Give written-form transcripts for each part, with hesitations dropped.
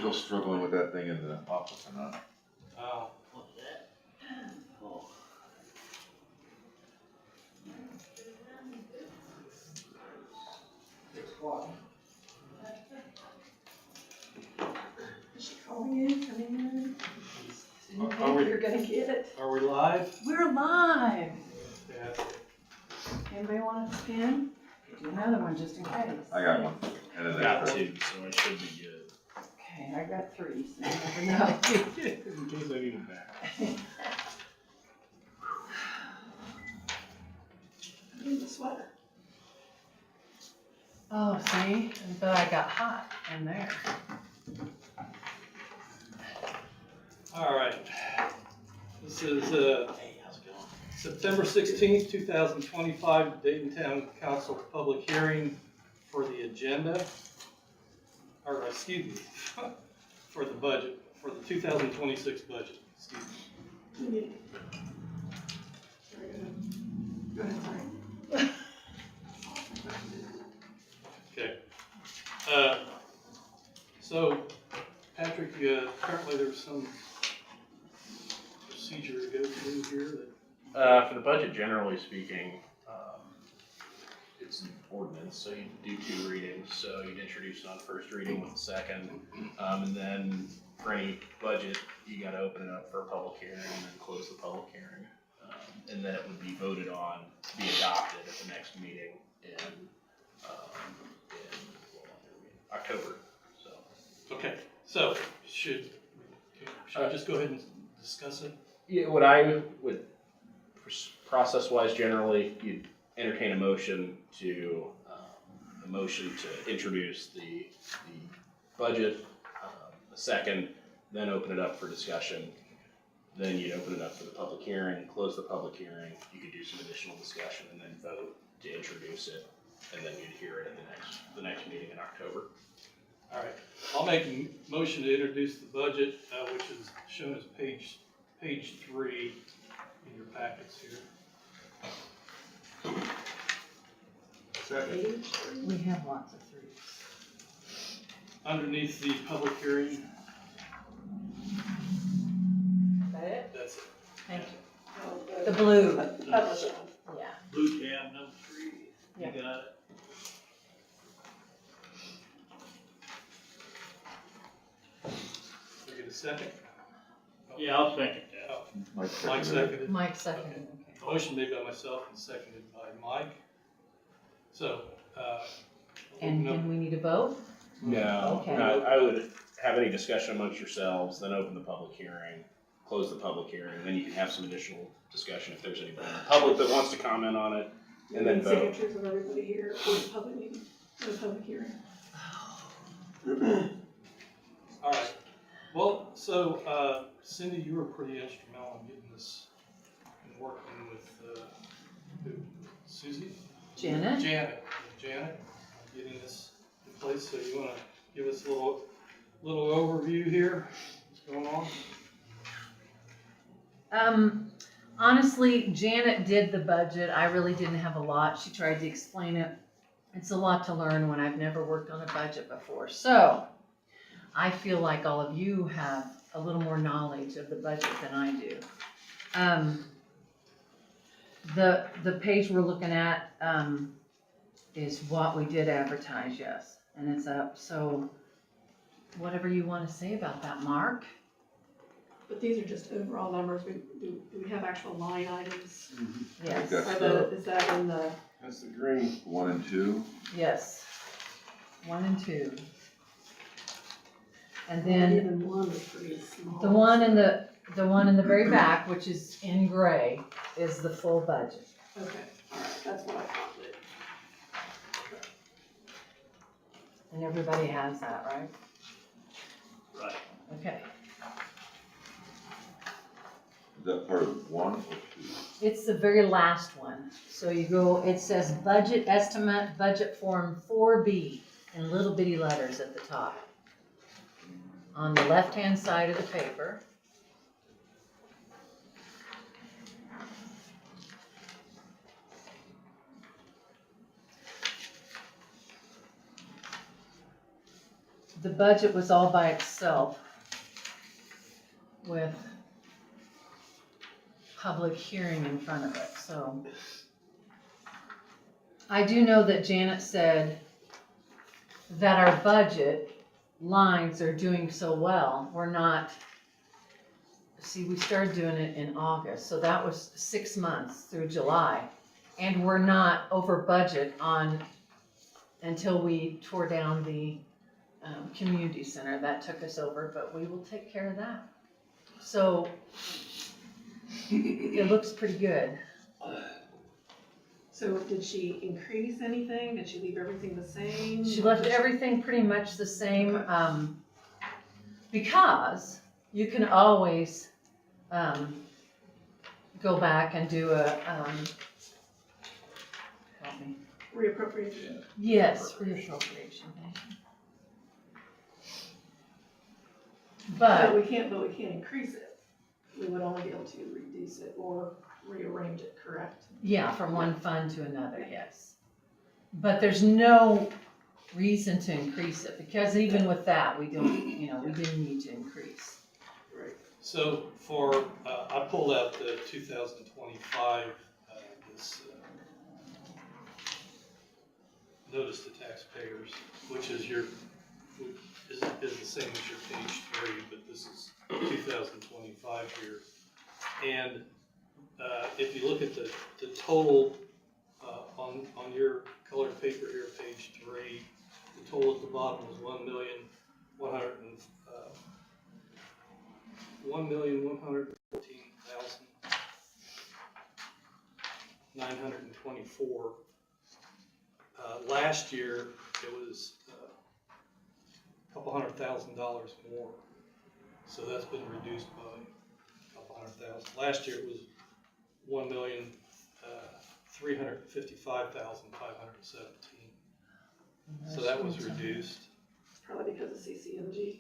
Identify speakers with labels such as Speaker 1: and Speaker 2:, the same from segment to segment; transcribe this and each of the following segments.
Speaker 1: still struggling with that thing in the office or not?
Speaker 2: Oh.
Speaker 3: What's that? Oh.
Speaker 4: Is she calling in, coming in?
Speaker 2: Are we-
Speaker 4: You're gonna get it.
Speaker 2: Are we live?
Speaker 4: We're live.
Speaker 2: Yeah.
Speaker 4: Anybody want a pen? Do another one just in case.
Speaker 1: I got one. And then
Speaker 5: Got
Speaker 1: there's
Speaker 5: two, so I should be good.
Speaker 4: Okay, I got three, so you never know.
Speaker 5: In case I need it back.
Speaker 4: I need the sweater.
Speaker 6: Oh, see, but I got hot in there.
Speaker 2: All right. This is
Speaker 3: Hey, how's it going?
Speaker 2: September 16th, 2025, Dayton Town Council public hearing for the agenda, or excuse me, for the budget, for the 2026 budget, excuse me.
Speaker 4: You need it. Sorry, go ahead, sorry.
Speaker 2: Okay. So, Patrick, apparently there's some procedure to go through here that.
Speaker 5: For the budget, generally speaking, it's an ordinance, so you do two readings. So you'd introduce it on first reading with the second, and then for any budget, you got to open it up for a public hearing and then close the public hearing, and then it would be voted on to be adopted at the next meeting in October. So.
Speaker 2: Okay, so should we just go ahead and discuss it?
Speaker 5: Yeah, what I would, process-wise, generally, you'd entertain a motion to introduce the budget, a second, then open it up for discussion. Then you'd open it up for the public hearing, close the public hearing. You could do some additional discussion and then vote to introduce it, and then you'd hear it at the next meeting in October.
Speaker 2: All right, I'll make a motion to introduce the budget, which is shown as page 3 in your packets here.
Speaker 1: Second.
Speaker 6: We have lots of threes.
Speaker 2: Underneath the public hearing,
Speaker 6: Is that it?
Speaker 2: that's it.
Speaker 6: Thank you.
Speaker 4: Oh,
Speaker 6: The blue,
Speaker 4: Publish it.
Speaker 6: yeah.
Speaker 3: Blue tab number 3.
Speaker 6: Yeah.
Speaker 3: You got it?
Speaker 2: We get a second?
Speaker 3: Yeah, I'll second that.
Speaker 2: Oh,
Speaker 1: Mike
Speaker 2: Mike
Speaker 1: seconded it.
Speaker 2: seconded.
Speaker 6: Mike seconded, okay.
Speaker 2: Motion made by myself and seconded by Mike. So,
Speaker 6: And
Speaker 2: open up-
Speaker 6: then we need a vote?
Speaker 5: No,
Speaker 6: Okay.
Speaker 5: I would have any discussion amongst yourselves, then open the public hearing, close the public hearing, and then you can have some additional discussion if there's anybody in the public that wants to comment on it, and then vote.
Speaker 4: Signatures of everybody here for the public meeting, for the public hearing.
Speaker 2: all right. Well, so Cindy, you were pretty instrumental in getting this and working with who? Susie?
Speaker 6: Janet?
Speaker 2: Janet, getting this in place. So you want to give us a little overview here? What's going on?
Speaker 6: Honestly, Janet did the budget. I really didn't have a lot. She tried to explain it. It's a lot to learn when I've never worked on a budget before. So I feel like all of you have a little more knowledge of the budget than I do. The page we're looking at is what we did advertise, yes, and it's up. So whatever you want to say about that, Mark.
Speaker 4: But these are just overall numbers. Do we have actual line items?
Speaker 1: I
Speaker 6: Yes,
Speaker 1: think that's
Speaker 4: Is that in the,
Speaker 1: that's the green. 1 and 2.
Speaker 6: yes. 1 and 2. And then
Speaker 4: even one is pretty small.
Speaker 6: the one in the very back, which is in gray, is the full budget.
Speaker 4: Okay, all right, that's what I thought.
Speaker 6: And everybody has that, right?
Speaker 3: Right.
Speaker 6: Okay.
Speaker 1: Is that part of 1 or 2?
Speaker 6: It's the very last one. So you go, it says budget estimate, budget form 4B in little bitty letters at the top. On the left-hand side of the paper. the budget was all by itself with public hearing in front of it, so. I do know that Janet said that our budget lines are doing so well. We're not, see, we started doing it in August, so that was 6 months through July. And we're not over budget until we tore down the community center. That took us over, but we will take care of that. So it looks pretty good.
Speaker 4: So did she increase anything? Did she leave everything the same?
Speaker 6: She left everything pretty much the same, because you can always, go back and do a, help me.
Speaker 4: Reappropriation.
Speaker 6: Yes, reappropriation, thank you.
Speaker 4: But
Speaker 6: But,
Speaker 4: we can't increase it. We would only be able to reduce it or rearrange it, correct?
Speaker 6: yeah, from one fund to another, yes. But there's no reason to increase it, because even with that, we don't, we didn't need to increase.
Speaker 2: Right. So for, I pulled out the 2025, this notice to taxpayers, which is is the same as your page 3, but this is 2025 here. And if you look at the total on your colored paper here, page 3, the total at the bottom is $1,114,924. Last year it was a couple $100,000 more, so that's been reduced by a couple $100,000. Last year it was $1,355,517. So that was reduced.
Speaker 4: Probably because of CCMG.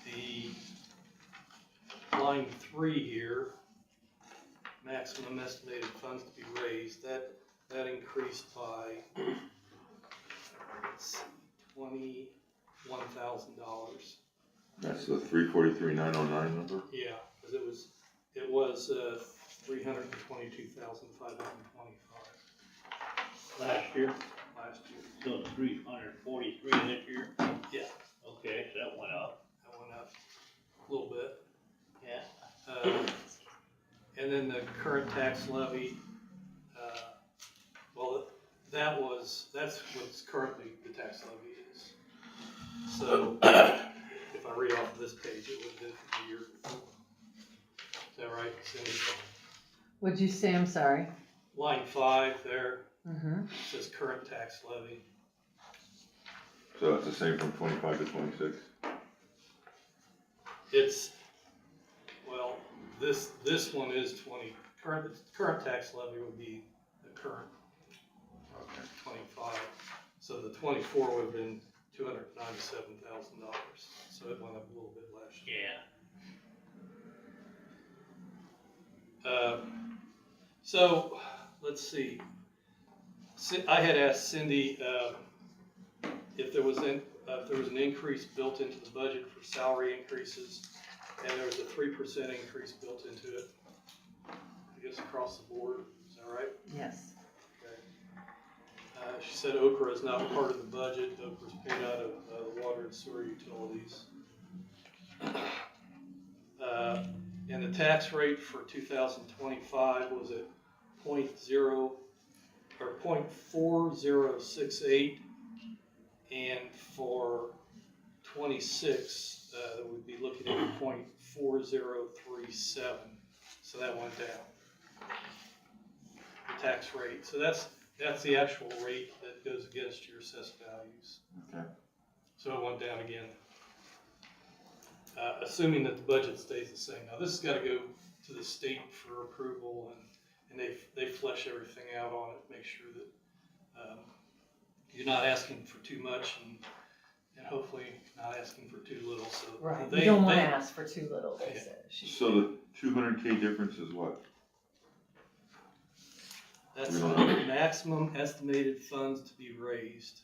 Speaker 2: The line 3 here, maximum estimated funds to be raised, that increased by $21,000.
Speaker 1: That's the 343,909 number?
Speaker 2: Yeah, because it was 322,525
Speaker 3: Last year,
Speaker 2: last year.
Speaker 3: so 343 this year?
Speaker 2: Yeah.
Speaker 3: Okay, so that went up.
Speaker 2: That went up a little bit.
Speaker 3: Yeah.
Speaker 2: And then the current tax levy, well, that's what's currently the tax levy is. So if I read off of this page, it would have been from the year before. Is that right, Cindy?
Speaker 6: What'd you say, I'm sorry?
Speaker 2: Line 5 there,
Speaker 6: Mm-hmm.
Speaker 2: says current tax levy.
Speaker 1: So it's the same from 25 to 26?
Speaker 2: It's, well, this one is current tax levy would be the current
Speaker 1: Okay.
Speaker 2: 25. So the 24 would have been $297,000. So it went up a little bit last year.
Speaker 3: Yeah.
Speaker 2: So let's see. I had asked Cindy if there was an increase built into the budget for salary increases, and there was a 3% increase built into it. I guess across the board. Is that right?
Speaker 6: Yes.
Speaker 2: Okay. She said Okra is not part of the budget. Okra is paid out of the water and sewer utilities. And the tax rate for 2025 was at 0.4068, and for 26, we'd be looking at 0.4037. So that went down. The tax rate. So that's the actual rate that goes against your assessed values.
Speaker 1: Okay.
Speaker 2: So it went down again. Assuming that the budget stays the same. Now this has got to go to the state for approval, and they flesh everything out on it, make sure that you're not asking for too much, and hopefully not asking for too little. So
Speaker 6: Right,
Speaker 2: they,
Speaker 6: you don't want to
Speaker 2: they-
Speaker 6: ask for too little, they said.
Speaker 1: So the 200K difference is what?
Speaker 2: That's
Speaker 1: We
Speaker 2: the
Speaker 1: don't know.
Speaker 2: maximum estimated funds to be raised.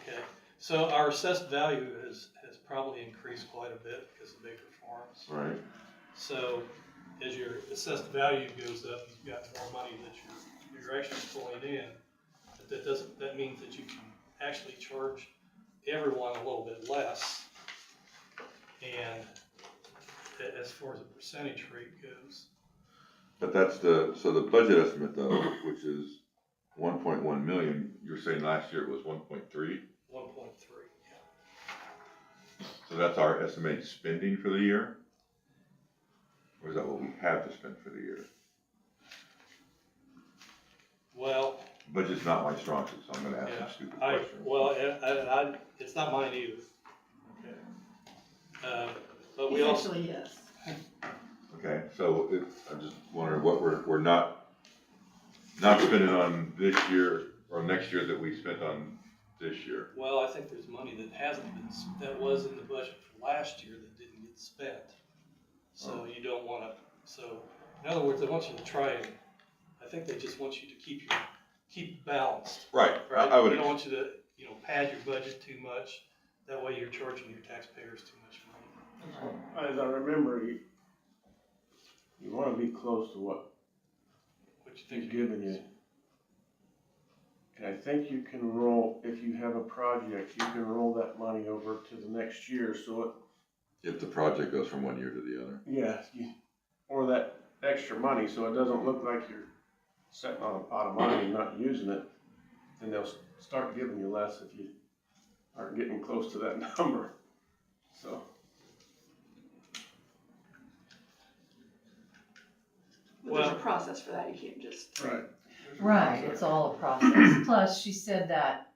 Speaker 2: Okay, so our assessed value has probably increased quite a bit because of bigger farms.
Speaker 1: Right,
Speaker 2: So as your assessed value goes up, you've got more money that you're actually pulling in. But that means that you can actually charge everyone a little bit less. And as far as the percentage rate goes,
Speaker 1: but that's so the budget estimate though, which is 1.1 million, you're saying last year it was 1.3?
Speaker 2: 1.3, yeah.
Speaker 1: So that's our estimated spending for the year? Or is that what we have to spend for the year?
Speaker 2: Well,
Speaker 1: Budget's not my strong suit, so I'm gonna ask
Speaker 2: yeah,
Speaker 1: some stupid questions.
Speaker 2: well, it's not mine either. Okay. But we also,
Speaker 4: Essentially, yes.
Speaker 1: Okay, so I'm just wondering what we're not spending on this year or next year that we spent on this year.
Speaker 2: well, I think there's money that hasn't been, that was in the budget for last year that didn't get spent. So you don't wanna, so, in other words, they want you to try and, I think they just want you to keep balanced,
Speaker 1: Right,
Speaker 2: right?
Speaker 1: I would,
Speaker 2: They don't want you to, pad your budget too much, that way you're charging your taxpayers too much money.
Speaker 7: As I remember, you wanna be close to what
Speaker 2: What you
Speaker 7: he's
Speaker 2: think?
Speaker 7: giving you. And I think you can roll, if you have a project, you can roll that money over to the next year, so
Speaker 1: if the project goes from one year to the other.
Speaker 7: or that extra money, so it doesn't look like you're sitting on a pot of money and not using it, then they'll start giving you less if you aren't getting close to that number, so.
Speaker 4: But there's a
Speaker 2: Well-
Speaker 4: process for that, you can't just.
Speaker 7: Right.
Speaker 6: Right, it's all a process. Plus, she said that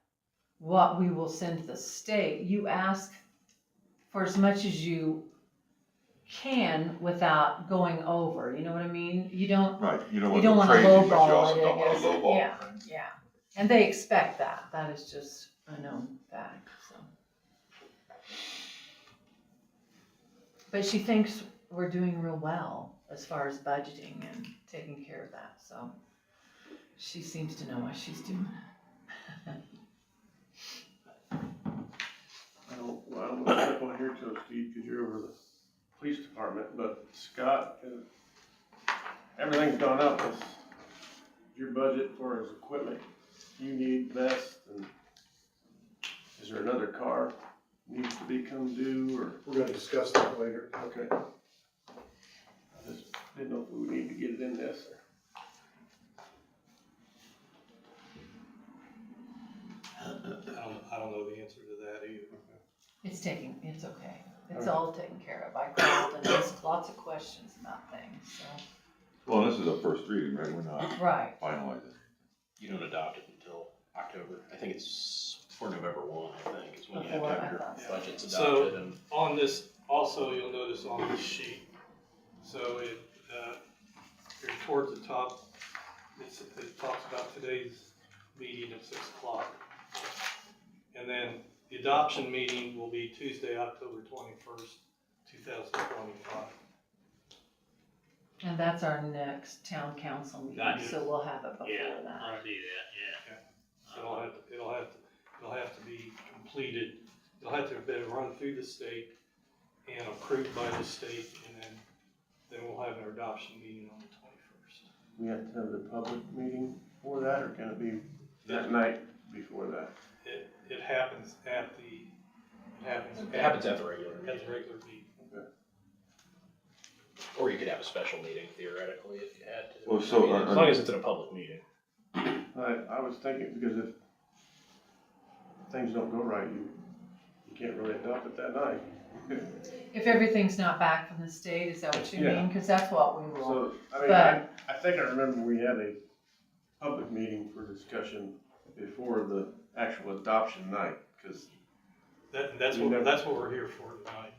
Speaker 6: what we will send to the state, you ask for as much as you can without going over, you know what I mean? You don't,
Speaker 1: Right, you don't
Speaker 6: you
Speaker 1: want
Speaker 6: don't
Speaker 1: to
Speaker 6: wanna
Speaker 1: crazy, but you
Speaker 6: lowball
Speaker 1: also
Speaker 6: it,
Speaker 1: don't
Speaker 6: I
Speaker 1: want
Speaker 6: guess.
Speaker 1: to lowball.
Speaker 6: Yeah, yeah. And they expect that. That is just a known fact, so. But she thinks we're doing real well as far as budgeting and taking care of that, so. She seems to know what she's doing.
Speaker 7: I don't want to step on your toes, Steve, because you're over the police department, but Scott, everything's gone up with your budget for his equipment. You need vests, and is there another car needs to become due, or?
Speaker 8: We're gonna discuss that later.
Speaker 7: Okay. I just didn't know if we would need to get it in this, or.
Speaker 2: I don't know the answer to that either.
Speaker 6: It's okay. It's all taken care of. I called and asked lots of questions about things, so.
Speaker 1: Well, this is a first reading, right? We're not
Speaker 6: Right.
Speaker 1: finalizing.
Speaker 5: You don't adopt it until October. I think it's for November 1, I think, is when you have
Speaker 6: Before,
Speaker 5: to
Speaker 6: I
Speaker 5: have your
Speaker 6: thought.
Speaker 5: budgets
Speaker 2: So-
Speaker 5: adopted and.
Speaker 2: On this, also, you'll notice on this sheet, so here towards the top, it talks about today's meeting at 6 o'clock. And then the adoption meeting will be Tuesday, October 21st, 2025.
Speaker 6: And that's our next town council meeting,
Speaker 3: Gotcha.
Speaker 6: so we'll have it before
Speaker 3: Yeah,
Speaker 6: that.
Speaker 3: I see that, yeah.
Speaker 2: So it'll have to be completed, it'll have to have been run through the state and approved by the state, and then we'll have our adoption meeting on the 21st.
Speaker 7: We have to have the public meeting for that, or can it be that night before that?
Speaker 2: It happens at the,
Speaker 5: It happens at the regular
Speaker 2: at
Speaker 5: meeting.
Speaker 2: the regular meeting.
Speaker 5: Or you could have a special meeting theoretically if you had to.
Speaker 1: Well, so,
Speaker 5: I mean, as long as it's in a public meeting.
Speaker 7: I was thinking, because if things don't go right, you can't really adopt it that night.
Speaker 6: If everything's not back from the state, is that what you
Speaker 7: Yeah.
Speaker 6: mean? Cause that's what we will.
Speaker 7: So, I mean,
Speaker 6: But-
Speaker 7: I think I remember we had a public meeting for discussion before the actual adoption night, because,
Speaker 2: That's
Speaker 7: You never-
Speaker 2: what we're here for tonight.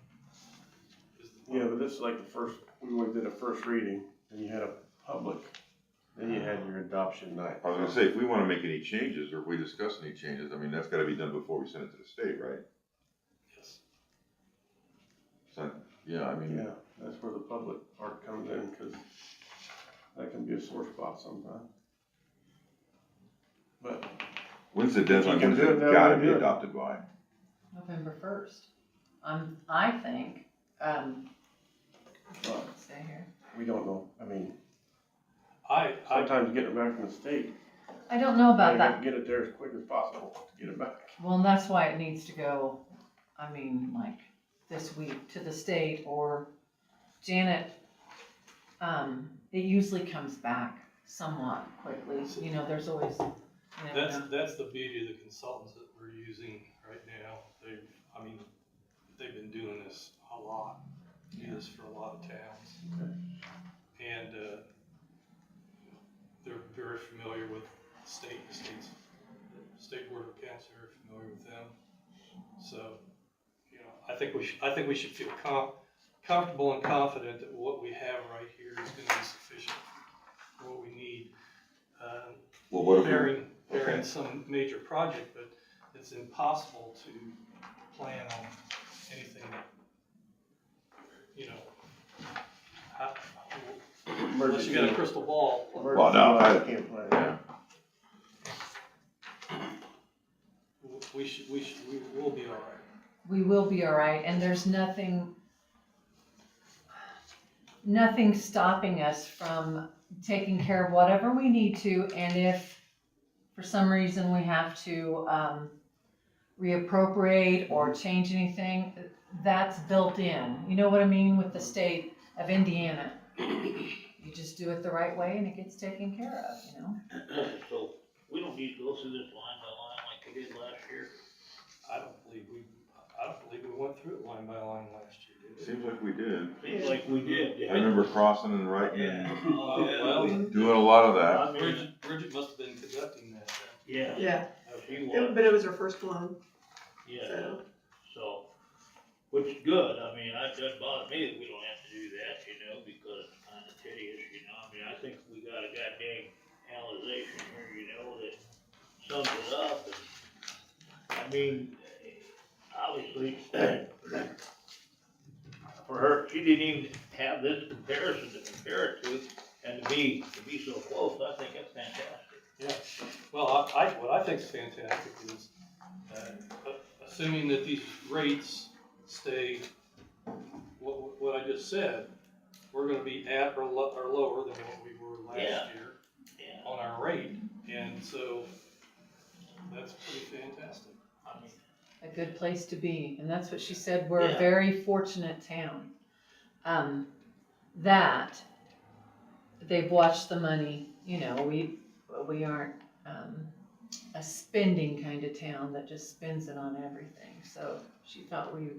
Speaker 2: is the-
Speaker 7: yeah, but this is like the first, we only did a first reading, and you had a public, then you had your adoption night.
Speaker 1: I was gonna say, if we wanna make any changes, or if we discuss any changes, I mean, that's gotta be done before we send it to the state, right?
Speaker 2: Yes.
Speaker 1: So, yeah, I mean,
Speaker 7: Yeah, that's where the public part comes in, because that can be a sore spot sometimes.
Speaker 1: When's the deadline,
Speaker 7: can
Speaker 1: when's
Speaker 7: do it
Speaker 1: it
Speaker 7: now,
Speaker 1: gotta
Speaker 7: we
Speaker 1: be
Speaker 7: do it.
Speaker 1: adopted by?
Speaker 6: November 1st. I think,
Speaker 7: Well,
Speaker 6: let's say here.
Speaker 7: we don't know, I mean,
Speaker 2: I,
Speaker 7: sometimes getting it back from the state,
Speaker 6: I don't know about
Speaker 7: you
Speaker 6: that.
Speaker 7: have to get it there as quick as possible to get it back.
Speaker 6: Well, and that's why it needs to go, I mean, like, this week to the state, or Janet, it usually comes back somewhat quickly, you know, there's always, you never know.
Speaker 2: that's the beauty of the consultants that we're using right now. They've been doing this a lot, do this for a lot of towns. And, they're very familiar with the state board of accounts, very familiar with them. So, you know, I think we should feel comfortable and confident that what we have right here is gonna be sufficient for what we need.
Speaker 1: Well, what if
Speaker 2: Bearing
Speaker 1: okay.
Speaker 2: some major project, but it's impossible to plan on anything that, you know, unless you got a crystal ball.
Speaker 1: Well, no, I
Speaker 7: can't plan.
Speaker 1: Yeah,
Speaker 2: We will be all right.
Speaker 6: We will be all right, and there's nothing stopping us from taking care of whatever we need to, and if for some reason we have to reappropriate or change anything, that's built in. You know what I mean, with the state of Indiana. You just do it the right way and it gets taken care of, you know?
Speaker 3: So, we don't need to go through this line by line like we did last year.
Speaker 2: I don't believe we went through it line by line last year, did we?
Speaker 1: seems like we did.
Speaker 3: Seems like we did.
Speaker 1: I remember crossing and writing and
Speaker 2: Well,
Speaker 1: doing a lot of that.
Speaker 3: I mean,
Speaker 2: Bridget must have been conducting that then.
Speaker 3: yeah,
Speaker 4: Yeah,
Speaker 3: she was,
Speaker 4: but it was her first one,
Speaker 3: yeah,
Speaker 4: so.
Speaker 3: so, which is good, I mean, it doesn't bother me that we don't have to do that, you know, because it's kinda tedious, you know, I mean, I think we got a goddamn analyzation here, you know, that sums it up, and, I mean, obviously, for her, she didn't even have this comparison to compare it to, and to be so close, I think that's fantastic.
Speaker 2: Yeah, well, what I think is fantastic is, assuming that these rates stay, what I just said, we're gonna be at or lower than what we were last
Speaker 3: Yeah.
Speaker 2: year
Speaker 3: Yeah,
Speaker 2: on our rate, and so that's pretty fantastic.
Speaker 3: I mean,
Speaker 6: A good place to be, and that's what she said, we're a
Speaker 3: Yeah.
Speaker 6: very fortunate town. That they've watched the money, you know, we aren't, a spending kind of town that just spends it on everything, so she thought we,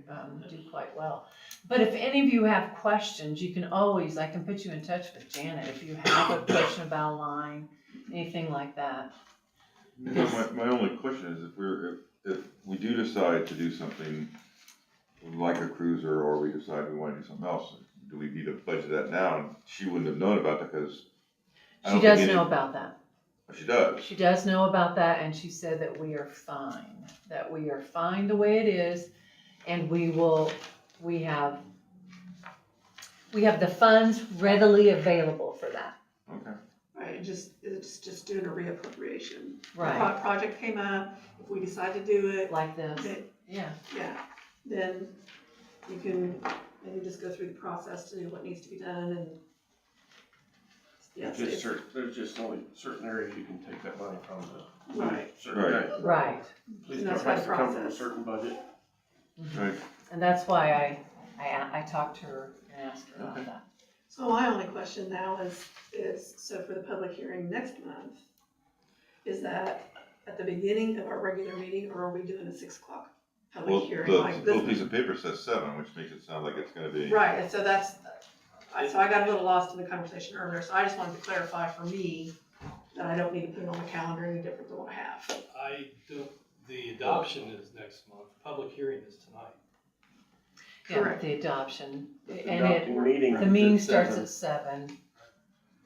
Speaker 6: do quite well. But if any of you have questions, you can always, I can put you in touch with Janet if you have a question about a line, anything like that.
Speaker 1: You know, my only question is if we do decide to do something like a cruiser, or we decide we wanna do something else, do we need to budget that now? And she wouldn't have known about that because. I
Speaker 6: She
Speaker 1: don't
Speaker 6: does
Speaker 1: think
Speaker 6: know
Speaker 1: any-
Speaker 6: about that.
Speaker 1: She does.
Speaker 6: She does know about that, and she said that we are fine the way it is, and we have the funds readily available for that.
Speaker 1: Okay.
Speaker 4: Right, it's just doing a reappropriation.
Speaker 6: Right,
Speaker 4: Project came up, if we decide to do it,
Speaker 6: like this,
Speaker 4: then-
Speaker 6: yeah.
Speaker 4: yeah, then you can maybe just go through the process to do what needs to be done and. Yeah,
Speaker 7: There's just only certain areas you can take that money from to.
Speaker 4: Right.
Speaker 7: Certain
Speaker 1: Right.
Speaker 7: things.
Speaker 6: Right,
Speaker 7: Police
Speaker 4: And that's
Speaker 7: department
Speaker 4: why
Speaker 7: has to come from a
Speaker 4: process.
Speaker 7: certain budget.
Speaker 1: Right.
Speaker 6: and that's why I talked to her and asked her about
Speaker 1: Okay.
Speaker 6: that.
Speaker 4: So my only question now is, so for the public hearing next month, is that at the beginning of our regular meeting, or are we doing a 6 o'clock
Speaker 1: Well,
Speaker 4: public hearing
Speaker 1: the
Speaker 4: like
Speaker 1: little
Speaker 4: this?
Speaker 1: piece of paper says 7, which makes it sound like it's gonna be.
Speaker 4: Right, and so so I got a little lost in the conversation earlier, so I just wanted to clarify for me that I don't need to put it on the calendar any different than what I have.
Speaker 2: The adoption is next month, public hearing is tonight.
Speaker 6: Yeah,
Speaker 4: Correct.
Speaker 6: the adoption,
Speaker 7: The
Speaker 6: and
Speaker 7: adopting meeting.
Speaker 6: the meeting
Speaker 7: is
Speaker 6: starts
Speaker 7: seven.
Speaker 6: at 7,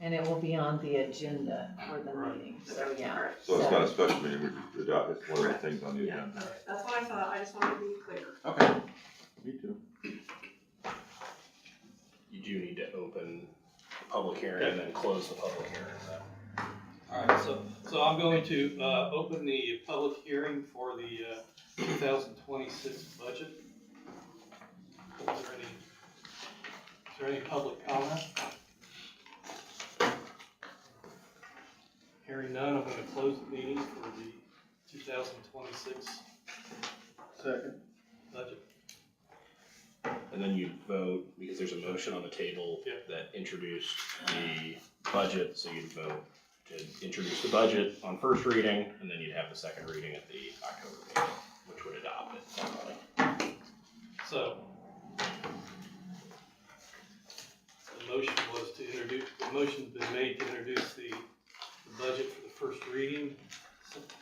Speaker 6: and it will be on the agenda for the
Speaker 2: Right.
Speaker 6: meeting, so yeah.
Speaker 4: Correct.
Speaker 1: So it's not a special meeting, we just adopt, it's one of the
Speaker 4: Correct.
Speaker 1: things on the
Speaker 4: Yeah,
Speaker 1: agenda.
Speaker 4: that's what I thought, I just wanted to be clear.
Speaker 1: Okay. Me too.
Speaker 5: You do need to open the public hearing and then close the public hearing, though.
Speaker 2: Alright, so I'm going to, open the public hearing for the, 2026 budget. Is there any public comment? Hearing none, I'm gonna close the meeting for the 2026
Speaker 7: Second.
Speaker 2: budget.
Speaker 5: And then you vote, because there's a motion on the table
Speaker 2: Yep.
Speaker 5: that introduced the budget, so you'd vote to introduce the budget on first reading, and then you'd have the second reading at the October meeting, which would adopt it formally.
Speaker 2: So, the motion was to introduce, the motion's been made to introduce the budget for the first reading,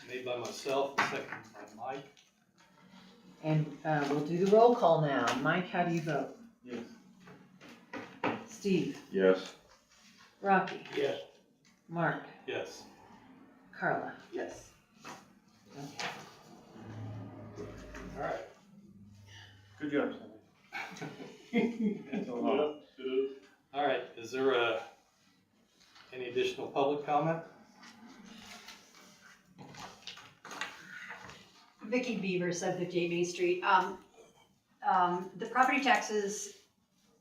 Speaker 2: made by myself, and seconded by Mike.
Speaker 6: And, we'll do the roll call now. Mike, how do you vote?
Speaker 7: Yes.
Speaker 6: Steve,
Speaker 1: Yes.
Speaker 6: Rocky,
Speaker 3: Yes.
Speaker 6: Mark,
Speaker 2: Yes.
Speaker 6: Carla.
Speaker 4: Yes.
Speaker 2: Alright.
Speaker 7: Good job, Sandy. That's a lot.
Speaker 2: Alright, is there any additional public comment?
Speaker 8: Vicky Beaver, 758 Main Street. The property taxes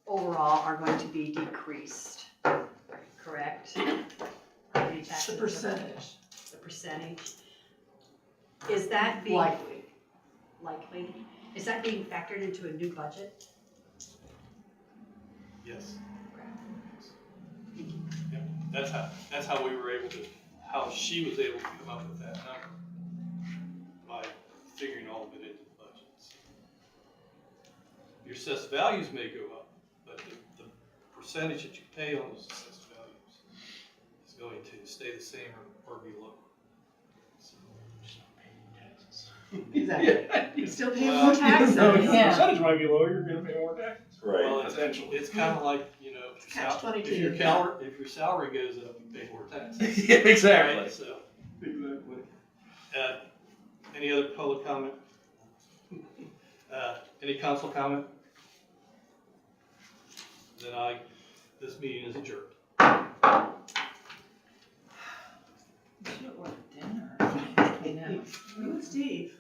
Speaker 8: overall are going to be decreased, correct? Property
Speaker 4: The
Speaker 8: taxes.
Speaker 4: percentage.
Speaker 8: The percentage. Is that being? Likely. Is that being factored into a new budget?
Speaker 2: Yes. Yep, that's how we were able to, how she was able to come up with that number, by figuring all of it into the budgets. Your assessed values may go up, but the percentage that you pay on those assessed values is going to stay the same or be lower. So,
Speaker 4: Exactly. You still pay
Speaker 2: Well,
Speaker 4: more taxes.
Speaker 6: Yeah.
Speaker 5: Percentage might be lower, you're gonna pay more taxes.
Speaker 2: Well,
Speaker 5: Potentially.
Speaker 2: it's kind of like, you know, if your
Speaker 4: Catch
Speaker 2: sal-
Speaker 4: 22.
Speaker 2: if your salary goes up, you pay more taxes.
Speaker 5: Yeah, exactly.
Speaker 2: Right, so, any other public comment? Any council comment? Then this meeting is adjourned.
Speaker 6: We should order dinner or something, you know.
Speaker 4: You and Steve.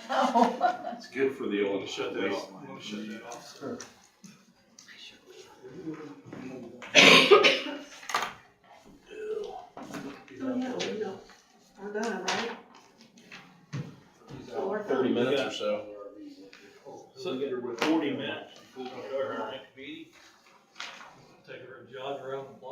Speaker 6: Oh.
Speaker 5: It's good for the
Speaker 2: You
Speaker 5: old.
Speaker 2: wanna shut that off? You wanna shut that off?
Speaker 7: Sure.
Speaker 4: Oh, yeah, we don't, we're done, right?
Speaker 5: Thirty minutes or so.
Speaker 3: So we got 40 minutes.